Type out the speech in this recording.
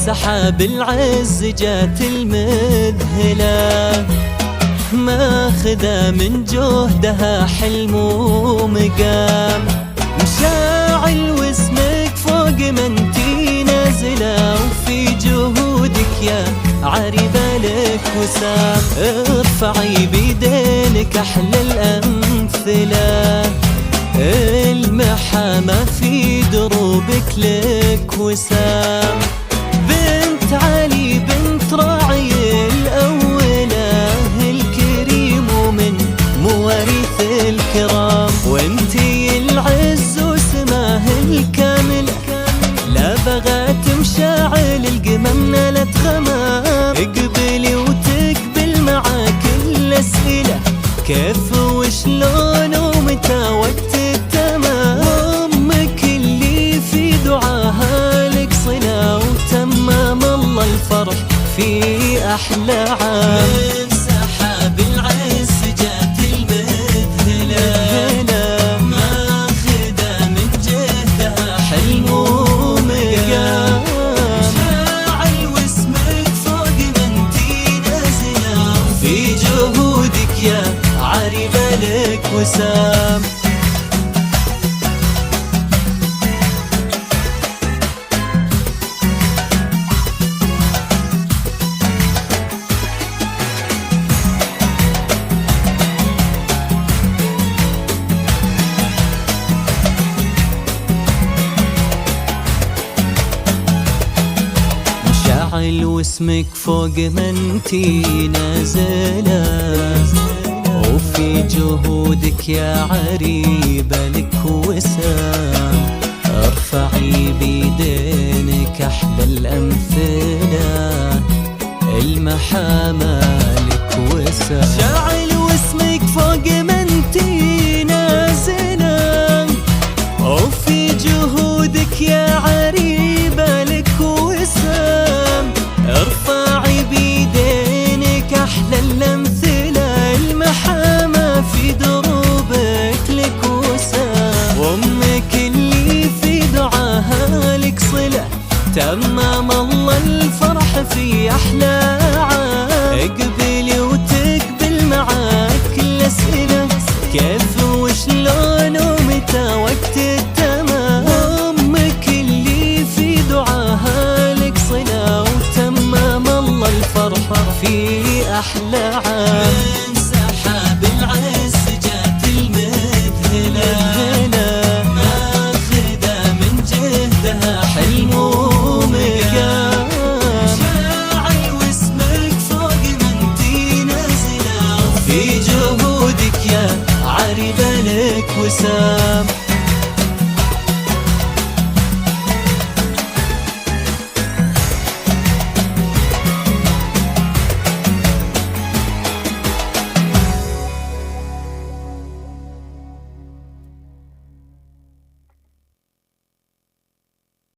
سحاب العز جات المذهلة، ماخذة من جهدها حلم ومقام، مشاعل واسمك فوق منتي نازلة، وفي جهودك يا عريبة لك وسام. ارفعي بيدينك أحلى الأمثلة، المحامة في دروبك لك وسام. بنت علي بنت راعي الأولى، الكريم ومن مواريث الكرام، وانتي العز وسماه الكامل، لا بغات مشاعل القمم نالت غمام. اقبلي وتقبل معاك الأسئلة، كيف وشلون ومتى وقت التمام. أمك اللي في دعاها لك صلة، وتمام الله الفرح في أحلى عام. من سحاب العز جات المذهلة، ماخذة من جهدها حلم ومقام، مشاعل واسمك فوق منتي نازلة، في جهودك يا عريبة لك وسام. مشاعل واسمك فوق منتي نازلة، وفي جهودك يا عريبة لك وسام. ارفعي بيدينك أحلى الأمثلة، المحامة لك وسام. مشاعل واسمك فوق منتي نازلة، وفي جهودك يا عريبة لك وسام. ارفعي بيدينك أحلى الأمثلة، المحامة في دروبك لك وسام. وأمك اللي في دعاها لك صلة، تمام الله الفرح في أحلى عام. اقبلي وتقبل معاك الأسئلة، كيف وشلون ومتى وقت التمام. أمك اللي في دعاها لك صلة، وتمام الله الفرح في أحلى عام. من سحاب العز جات المذهلة، ماخذة من جهدها حلم ومقام، مشاعل واسمك فوق منتي نازلة، في جهودك يا عريبة لك وسام.